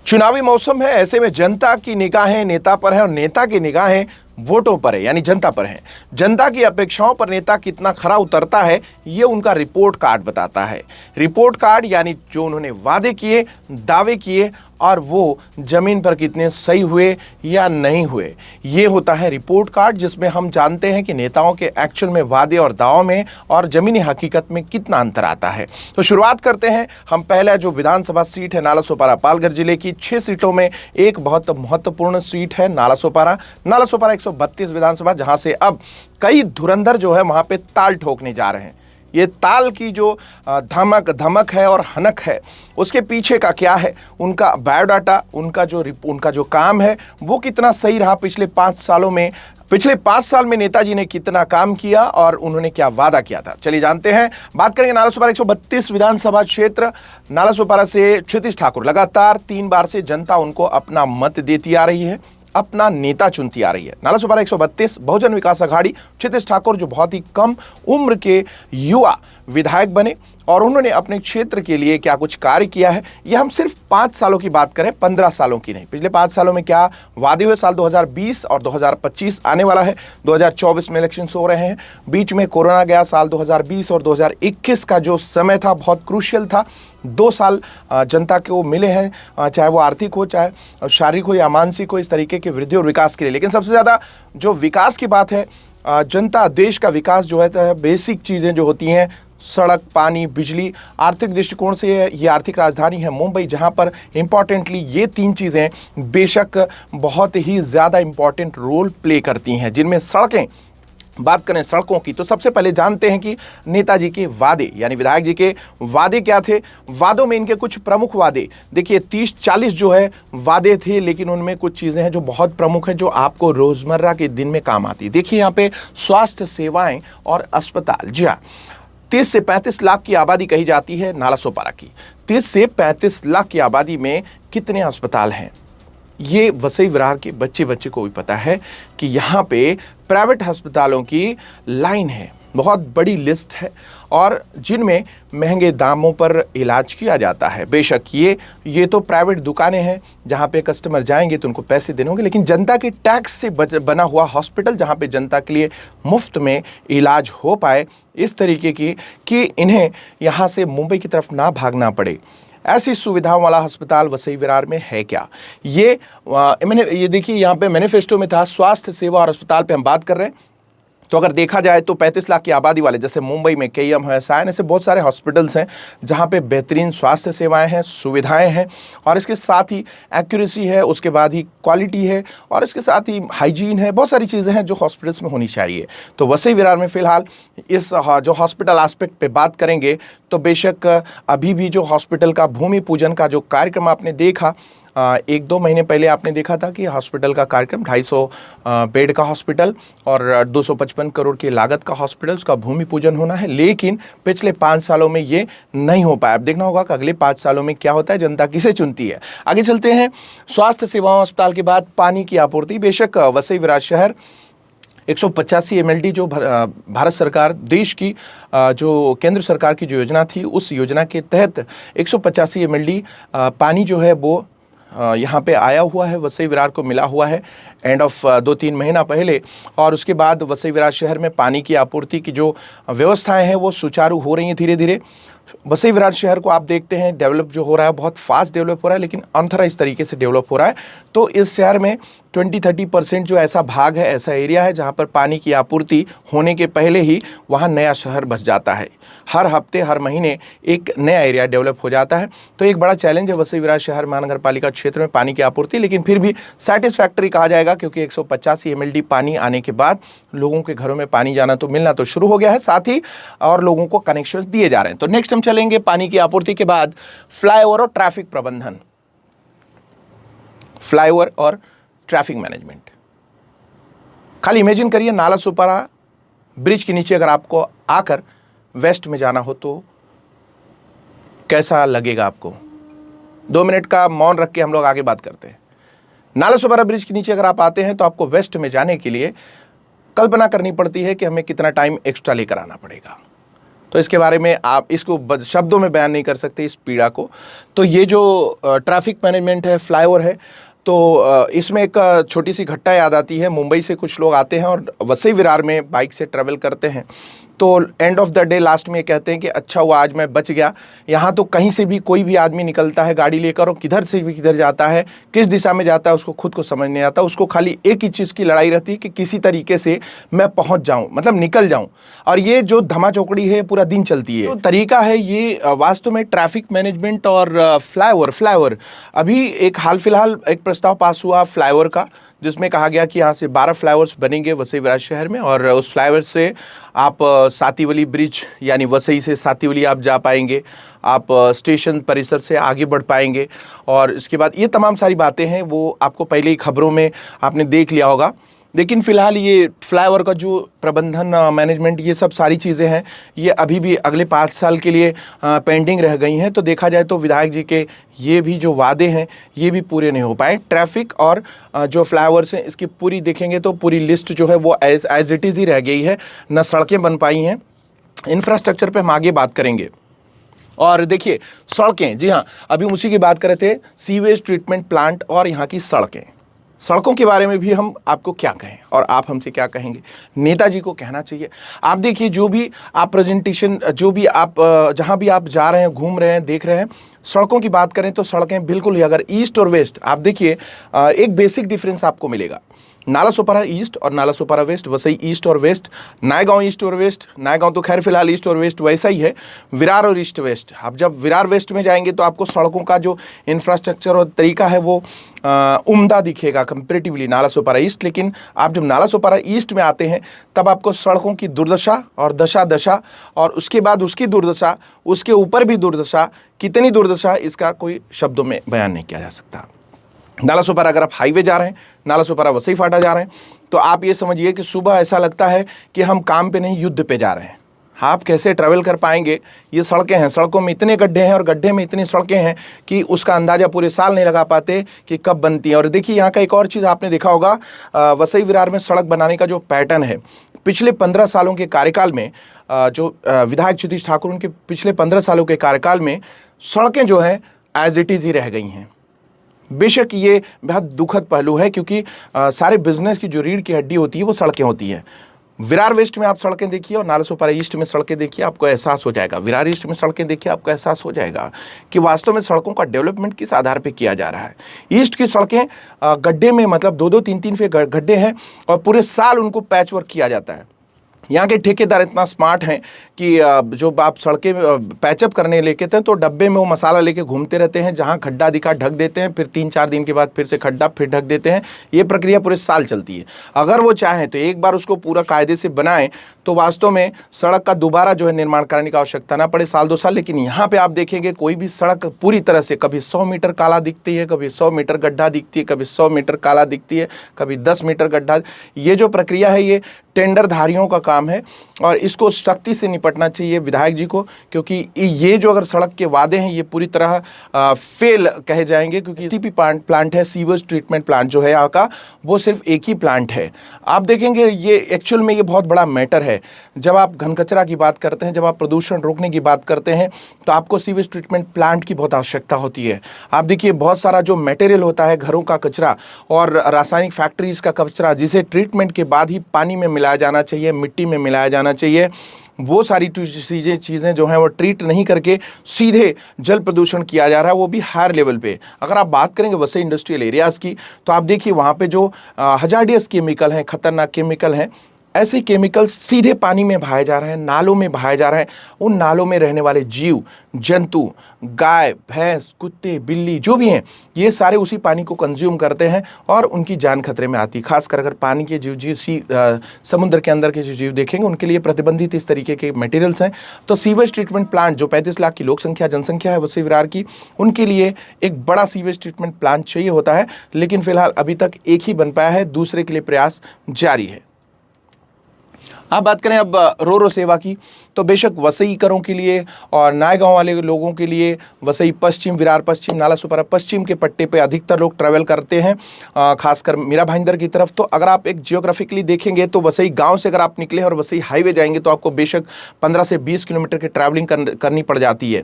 चुनावी मौसम है, ऐसे में जनता की निगाहें नेता पर है और नेता की निगाहें वोटों पर है, यानी जनता पर है। जनता की अपेक्षाओं पर नेता कितना खरा उतरता है, ये उनका रिपोर्ट कार्ड बताता है। रिपोर्ट कार्ड यानी जो उन्होंने वादे किए, दावे किए और वो जमीन पर कितने सही हुए या नहीं हुए, ये होता है रिपोर्ट कार्ड, जिसमें हम जानते हैं कि नेताओं के एक्चुअल में वादे और दावों में और जमीनी हकीकत में कितना अंतर आता है। तो शुरुआत करते हैं हम। पहला जो विधानसभा सीट है नालासोपारा पालघर जिले की, 6 सीटों में एक बहुत महत्वपूर्ण सीट है नालासोपारा 132 विधानसभा, जहां से अब कई धुरंधर जो है वहां पे ताल ठोकने जा रहे हैं। ये ताल की जो धमक है और हनक है, उसके पीछे का क्या है, उनका बायोडाटा, उनका जो काम है वो कितना सही रहा पिछले 5 सालों में। पिछले 5 साल में नेताजी ने कितना काम किया और उन्होंने क्या वादा किया था, चलिए जानते हैं। बात करेंगे नालासोपारा 132 विधानसभा क्षेत्र। नालासोपारा से क्षितिज ठाकुर लगातार 3 बार से जनता उनको अपना मत देती आ रही है, अपना नेता चुनती आ रही है। नालासोपारा 132 बहुजन विकास अघाड़ी, क्षितिज ठाकुर जो बहुत ही कम उम्र के युवा विधायक बने और उन्होंने अपने क्षेत्र के लिए क्या कुछ कार्य किया है, यह हम सिर्फ 5 सालों की बात करें, 15 सालों की नहीं। पिछले 5 सालों में क्या वादे हुए, साल 2020 और 2025 आने वाला है, 2024 में इलेक्शन हो रहे हैं, बीच में कोरोना गया। साल 2020 और 2021 का जो समय था बहुत क्रूशियल था। 2 साल जनता को मिले हैं, चाहे वो आर्थिक हो, चाहे शारीरिक हो या मानसिक हो, इस तरीके के वृद्धि और विकास के लिए। लेकिन सबसे ज़्यादा जो विकास की बात है, जनता देश का विकास जो है बेसिक चीज़ें जो होती हैं, सड़क, पानी, बिजली। आर्थिक दृष्टिकोण से ये आर्थिक राजधानी है मुंबई, जहां पर इंपॉर्टेंटली ये 3 चीज़ें बेशक बहुत ही ज़्यादा इंपॉर्टेंट रोल प्ले करती हैं, जिनमें सड़कें। बात करें सड़कों की तो सबसे पहले जानते हैं कि नेताजी के वादे यानी विधायक जी के वादे क्या थे। वादों में इनके कुछ प्रमुख वादे, देखिए 30-40 जो है वादे थे, लेकिन उनमें कुछ चीज़ें हैं जो बहुत प्रमुख हैं, जो आपको रोज़मर्रा के दिन में काम आती। देखिए यहाँ पे स्वास्थ्य सेवाएं और अस्पताल। जी हाँ, 30 से 35 लाख की आबादी कही जाती है नालासोपारा की। 30 से 35 लाख की आबादी में कितने अस्पताल हैं, ये वसई विरार के बच्चे को भी पता है कि यहाँ पे प्राइवेट अस्पतालों की लाइन है, बहुत बड़ी लिस्ट है, और जिनमें महंगे दामों पर इलाज किया जाता है। बेशक ये तो प्राइवेट दुकानें हैं जहाँ पे कस्टमर जाएंगे तो उनको पैसे देने होंगे, लेकिन जनता के टैक्स से बना हुआ हॉस्पिटल, जहाँ पे जनता के लिए मुफ्त में इलाज हो पाए, इस तरीके की कि इन्हें यहाँ से मुंबई की तरफ ना भागना पड़े, ऐसी सुविधाओं वाला अस्पताल वसई विरार में है क्या। ये देखिए यहाँ पे मैनिफेस्टो में था, स्वास्थ्य सेवा और अस्पताल पे हम बात कर रहे हैं। तो अगर देखा जाए तो 35 लाख की आबादी वाले, जैसे मुंबई में केईएम है, सायन, ऐसे बहुत सारे हॉस्पिटल्स हैं जहां पे बेहतरीन स्वास्थ्य सेवाएं हैं, सुविधाएं हैं, और इसके साथ ही एक्यूरेसी है, उसके बाद ही क्वालिटी है, और इसके साथ ही हाइजीन है। बहुत सारी चीज़ें हैं जो हॉस्पिटल्स में होनी चाहिए। तो वसई विरार में फ़िलहाल इस जो हॉस्पिटल एस्पेक्ट पे बात करेंगे तो बेशक अभी भी जो हॉस्पिटल का भूमि पूजन का जो कार्यक्रम आपने देखा, 1-2 महीने पहले आपने देखा था कि हॉस्पिटल का कार्यक्रम 250 बेड का हॉस्पिटल और 255 करोड़ की लागत का हॉस्पिटल, उसका भूमि पूजन होना है, लेकिन पिछले 5 सालों में ये नहीं हो पाया। अब देखना होगा कि अगले 5 सालों में क्या होता है, जनता किसे चुनती है। आगे चलते हैं। स्वास्थ्य सेवाओं अस्पताल के बाद पानी की आपूर्ति। बेशक वसई विरार शहर 185 MLD जो भारत सरकार, देश की जो केंद्र सरकार की जो योजना थी, उस योजना के तहत 185 MLD पानी जो है वो यहाँ पे आया हुआ है, वसई विरार को मिला हुआ है एंड ऑफ 2-3 महीना पहले। और उसके बाद वसई विरार शहर में पानी की आपूर्ति की जो व्यवस्थाएं हैं वो सुचारू हो रही हैं धीरे धीरे। वसई विरार शहर को आप देखते हैं डेवलप जो हो रहा है, बहुत फास्ट डेवलप हो रहा है, लेकिन अनथराइज तरीके से डेवलप हो रहा है। तो इस शहर में 20-30% जो ऐसा भाग है, ऐसा एरिया है जहाँ पर पानी की आपूर्ति होने के पहले ही वहाँ नया शहर बस जाता है। हर हफ्ते, हर महीने एक नया एरिया डेवलप हो जाता है। तो एक बड़ा चैलेंज है वसई विरार शहर महानगर पालिका क्षेत्र में पानी की आपूर्ति, लेकिन फिर भी सेटिस्फैक्टरी कहा जाएगा, क्योंकि 185 MLD पानी आने के बाद लोगों के घरों में पानी जाना तो मिलना तो शुरू हो गया है, साथ ही और लोगों को कनेक्शन दिए जा रहे हैं। तो नेक्स्ट हम चलेंगे पानी की आपूर्ति के बाद फ्लाईओवर और ट्रैफिक प्रबंधन। फ्लाईओवर और ट्रैफिक मैनेजमेंट। खाली इमेजिन करिए, नालासोपारा ब्रिज के नीचे अगर आपको आकर वेस्ट में जाना हो तो कैसा लगेगा आपको। 2 मिनट का मौन रख के हम लोग आगे बात करते हैं। नालासोपारा ब्रिज के नीचे अगर आप आते हैं तो आपको वेस्ट में जाने के लिए कल्पना करनी पड़ती है कि हमें कितना टाइम एक्स्ट्रा लेकर आना पड़ेगा। तो इसके बारे में आप इसको शब्दों में बयान नहीं कर सकते इस पीड़ा को। तो ये जो ट्रैफिक मैनेजमेंट है, फ्लाईओवर है, तो इसमें एक छोटी सी घटना याद आती है। मुंबई से कुछ लोग आते हैं और वसई विरार में बाइक से ट्रैवल करते हैं, तो end of the day last में ये कहते हैं कि अच्छा हुआ आज मैं बच गया। यहाँ तो कहीं से भी कोई भी आदमी निकलता है गाड़ी लेकर और किधर से भी किधर जाता है, किस दिशा में जाता है उसको खुद को समझ नहीं आता। उसको खाली एक ही चीज़ की लड़ाई रहती है कि किसी तरीके से मैं पहुँच जाऊँ, मतलब निकल जाऊँ। और ये जो धमा चौकड़ी है पूरा दिन चलती है। तो तरीका है ये वास्तव में ट्रैफिक मैनेजमेंट और फ्लाईओवर। अभी एक हाल फिलहाल एक प्रस्ताव पास हुआ फ्लाईओवर का, जिसमें कहा गया कि यहाँ से 12 फ्लाईओवर्स बनेंगे वसई विरार शहर में, और उस फ्लाईओवर से आप सातीवली ब्रिज यानी वसई से सातीवली आप जा पाएंगे, आप स्टेशन परिसर से आगे बढ़ पाएंगे। और इसके बाद ये तमाम सारी बातें हैं वो आपको पहले ही खबरों में आपने देख लिया होगा। लेकिन फ़िलहाल ये फ्लाईओवर का जो प्रबंधन, मैनेजमेंट, ये सब सारी चीज़ें हैं, ये अभी भी अगले 5 साल के लिए पेंडिंग रह गई हैं। तो देखा जाए तो विधायक जी के ये भी जो वादे हैं ये भी पूरे नहीं हो पाए। ट्रैफिक और जो फ्लाईओवर्स हैं इसकी पूरी देखेंगे तो पूरी लिस्ट जो है वो एज इट इज़ ही रह गई है, न सड़कें बन पाई हैं। इंफ्रास्ट्रक्चर पर हम आगे बात करेंगे। और देखिए सड़कें, जी हाँ, अभी उसी की बात कर रहे थे, सीवेज ट्रीटमेंट प्लांट और यहाँ की सड़कें। सड़कों के बारे में भी हम आपको क्या कहें और आप हमसे क्या कहेंगे, नेताजी को कहना चाहिए। आप देखिए जो भी आप प्रेजेंटेशन, जो भी आप जहाँ भी आप जा रहे हैं, घूम रहे हैं, देख रहे हैं, सड़कों की बात करें तो सड़कें बिल्कुल ही, अगर ईस्ट और वेस्ट आप देखिए, एक बेसिक डिफरेंस आपको मिलेगा। नालासोपारा ईस्ट और नालासोपारा वेस्ट, वसई ईस्ट और वेस्ट, नायगांव ईस्ट और वेस्ट। नायगांव तो खैर फिलहाल ईस्ट और वेस्ट वैसा ही है। विरार और ईस्ट वेस्ट, आप जब विरार वेस्ट में जाएंगे तो आपको सड़कों का जो इंफ्रास्ट्रक्चर और तरीका है वो उम्दा दिखेगा कंपेरेटिवली नालासोपारा ईस्ट। लेकिन आप जब नालासोपारा ईस्ट में आते हैं तब आपको सड़कों की दुर्दशा और दशा और उसके बाद उसकी दुर्दशा, उसके ऊपर भी दुर्दशा, कितनी दुर्दशा इसका कोई शब्दों में बयान नहीं किया जा सकता। नालासोपारा अगर आप हाईवे जा रहे हैं, नालासोपारा वसई फाटा जा रहे हैं, तो आप ये समझिए कि सुबह ऐसा लगता है कि हम काम पे नहीं युद्ध पे जा रहे हैं। आप कैसे ट्रैवल कर पाएंगे, ये सड़कें हैं, सड़कों में इतने गड्ढे हैं और गड्ढे में इतनी सड़कें हैं कि उसका अंदाज़ा पूरे साल नहीं लगा पाते कि कब बनती है। और देखिए यहाँ का एक और चीज़ आपने देखा होगा, वसई विरार में सड़क बनाने का जो पैटर्न है, पिछले 15 सालों के कार्यकाल में, जो विधायक क्षितिज ठाकुर, उनके पिछले 15 सालों के कार्यकाल में सड़कें जो हैं एज इट इज़ ही रह गई हैं। बेशक ये बहुत दुखद पहलू है, क्योंकि सारे बिजनेस की जो रीढ़ की हड्डी होती है वो सड़कें होती हैं। विरार वेस्ट में आप सड़कें देखिए और नालासोपारा ईस्ट में सड़कें देखिए, आपको एहसास हो जाएगा। विरार ईस्ट में सड़कें देखिए, आपको एहसास हो जाएगा कि वास्तव में सड़कों का डेवलपमेंट किस आधार पे किया जा रहा है। ईस्ट की सड़कें गड्ढे में, मतलब 2-2, 3-3 फीट गड्ढे हैं और पूरे साल उनको पैच वर्क किया जाता है। यहाँ के ठेकेदार इतना स्मार्ट हैं कि जो आप सड़कें पैचअप करने लेके थे तो डब्बे में वो मसाला लेके घूमते रहते हैं, जहाँ खड्डा दिखा ढक देते हैं, फिर 3-4 दिन के बाद फिर से खड्डा, फिर ढक देते हैं। ये प्रक्रिया पूरे साल चलती है। अगर वो चाहें तो एक बार उसको पूरा कायदे से बनाएं तो वास्तव में सड़क का दोबारा जो है निर्माण कराने की आवश्यकता ना पड़े, 1-2 साल। लेकिन यहाँ पर आप देखेंगे कोई भी सड़क पूरी तरह से, कभी 100 मीटर काला दिखती है, कभी 100 मीटर गड्ढा दिखती है, कभी 100 मीटर काला दिखती है, कभी 10 मीटर गड्ढा। ये जो प्रक्रिया है ये टेंडरधारियों का काम है और इसको सख्ती से निपटना चाहिए विधायक जी को, क्योंकि ये जो अगर सड़क के वादे हैं ये पूरी तरह फेल कहे जाएंगे। क्योंकि सीपी प्लांट है, सीवेज ट्रीटमेंट प्लांट जो है यहाँ का, वो सिर्फ एक ही प्लांट है। आप देखेंगे ये एक्चुअल में ये बहुत बड़ा मैटर है। जब आप घन कचरा की बात करते हैं, जब आप प्रदूषण रोकने की बात करते हैं, तो आपको सीवेज ट्रीटमेंट प्लांट की बहुत आवश्यकता होती है। आप देखिए बहुत सारा जो मटेरियल होता है, घरों का कचरा और रासायनिक फैक्ट्रीज का कचरा, जिसे ट्रीटमेंट के बाद ही पानी में मिलाया जाना चाहिए, मिट्टी में मिलाया जाना चाहिए, वो सारी चीज़ें जो हैं वो ट्रीट नहीं करके सीधे जल प्रदूषण किया जा रहा है, वो भी हायर लेवल पे। अगर आप बात करेंगे वसई इंडस्ट्रियल एरियाज़ की, तो आप देखिए वहाँ पे जो हजार्डियस केमिकल हैं, खतरनाक केमिकल हैं, ऐसे केमिकल्स सीधे पानी में बहाए जा रहे हैं, नालों में बहाए जा रहे हैं। उन नालों में रहने वाले जीव जंतु, गाय, भैंस, कुत्ते, बिल्ली जो भी हैं, ये सारे उसी पानी को कंज्यूम करते हैं और उनकी जान खतरे में आती है। खासकर अगर पानी के जीव समुद्र के अंदर के जो जीव देखेंगे उनके लिए प्रतिबंधित इस तरीके के मटेरियल्स हैं। तो सीवेज ट्रीटमेंट प्लांट जो 35 लाख की जनसंख्या है वसई विरार की, उनके लिए एक बड़ा सीवेज ट्रीटमेंट प्लांट चाहिए होता है। लेकिन फिलहाल अभी तक एक ही बन पाया है, दूसरे के लिए प्रयास जारी है। आप बात करें अब रो सेवा की, तो बेशक वसईकरों के लिए और नायगांव वाले लोगों के लिए वसई पश्चिम, विरार पश्चिम, नालासोपारा पश्चिम के पट्टे पे अधिकतर लोग ट्रैवल करते हैं, खासकर मीरा भाईंदर की तरफ। तो अगर आप एक जियोग्राफिकली देखेंगे तो वसई गांव से अगर आप निकले और वसई हाईवे जाएंगे तो आपको बेशक 15 से 20 किलोमीटर की ट्रैवलिंग करनी पड़ जाती है।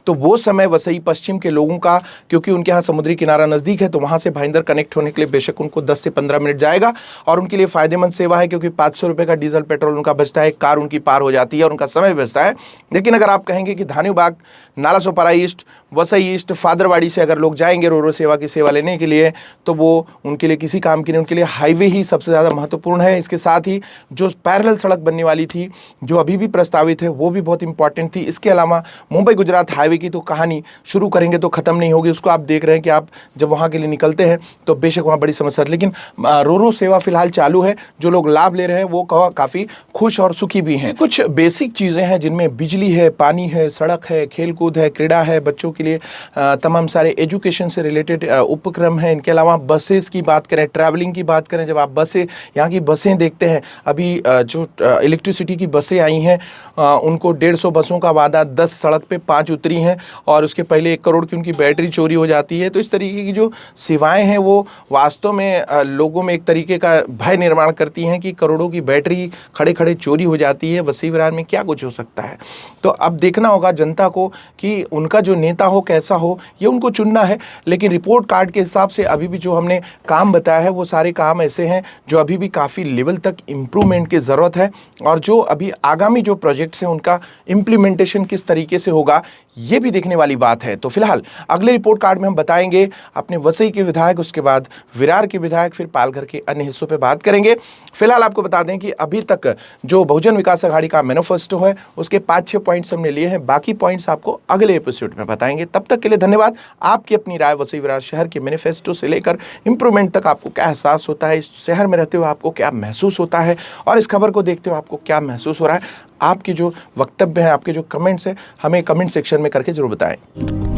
तो वो समय वसई पश्चिम के लोगों का, क्योंकि उनके यहाँ समुद्री किनारा नज़दीक है, तो वहाँ से भाईंदर कनेक्ट होने के लिए बेशक उनको 10 से 15 मिनट जाएगा और उनके लिए फ़ायदेमंद सेवा है, क्योंकि 500 रुपये का डीजल पेट्रोल उनका बचता है, कार उनकी पार हो जाती है और उनका समय बचता है। लेकिन अगर आप कहेंगे कि धान्यूबाग, नालासोपारा ईस्ट, वसई ईस्ट, फादरवाड़ी से अगर लोग जाएंगे रोरो सेवा की सेवा लेने के लिए, तो वो उनके लिए किसी काम की नहीं, उनके लिए हाईवे ही सबसे ज़्यादा महत्वपूर्ण है। इसके साथ ही जो पैरेलल सड़क बनने वाली थी, जो अभी भी प्रस्तावित है, वो भी बहुत इंपॉर्टेंट थी। इसके अलावा मुंबई गुजरात हाईवे की तो कहानी शुरू करेंगे तो ख़त्म नहीं होगी। उसको आप देख रहे हैं कि आप जब वहाँ के लिए निकलते हैं तो बेशक वहाँ बड़ी समस्या है, लेकिन रोरो सेवा फिलहाल चालू है। जो लोग लाभ ले रहे हैं वो काफ़ी खुश और सुखी भी हैं। कुछ बेसिक चीज़ें हैं जिनमें बिजली है, पानी है, सड़क है, खेलकूद है, क्रीड़ा है, बच्चों के लिए तमाम सारे एजुकेशन से रिलेटेड उपक्रम हैं। इनके अलावा बसेस की बात करें, ट्रैवलिंग की बात करें, जब आप बसें, यहाँ की बसें देखते हैं, अभी जो इलेक्ट्रिसिटी की बसें आई हैं उनको 150 बसों का वादा, 10 सड़क पे 5 उतरी हैं और उसके पहले 1 करोड़ की उनकी बैटरी चोरी हो जाती है। तो इस तरीके की जो सेवाएं हैं वो वास्तव में लोगों में एक तरीके का भय निर्माण करती हैं कि करोड़ों की बैटरी खड़े खड़े चोरी हो जाती है, वसई विरार में क्या कुछ हो सकता है। तो अब देखना होगा जनता को कि उनका जो नेता हो कैसा हो, ये उनको चुनना है। लेकिन रिपोर्ट कार्ड के हिसाब से अभी भी जो हमने काम बताया है वो सारे काम ऐसे हैं जो अभी भी काफ़ी लेवल तक इम्प्रूवमेंट की ज़रूरत है, और जो अभी आगामी जो प्रोजेक्ट्स हैं उनका इम्प्लीमेंटेशन किस तरीके से होगा ये भी देखने वाली बात है। तो फिलहाल अगले रिपोर्ट कार्ड में हम बताएंगे अपने वसई के विधायक, उसके बाद विरार के विधायक, फिर पालघर के अन्य हिस्सों पे बात करेंगे। फिलहाल आपको बता दें कि अभी तक जो बहुजन विकास अघाड़ी का मैनिफेस्टो है उसके 5-6 पॉइंट्स हमने लिए हैं, बाकी पॉइंट्स आपको अगले एपिसोड में बताएंगे। तब तक के लिए धन्यवाद। आपकी अपनी राय वसई विरार शहर के मैनिफेस्टो से लेकर इंप्रूवमेंट तक आपको क्या एहसास होता है, इस शहर में रहते हुए आपको क्या महसूस होता है और इस खबर को देखते हुए आपको क्या महसूस हो रहा है। आपके जो वक्तव्य हैं, आपके जो कमेंट्स हैं, हमें कमेंट सेक्शन में करके जरूर बताएं।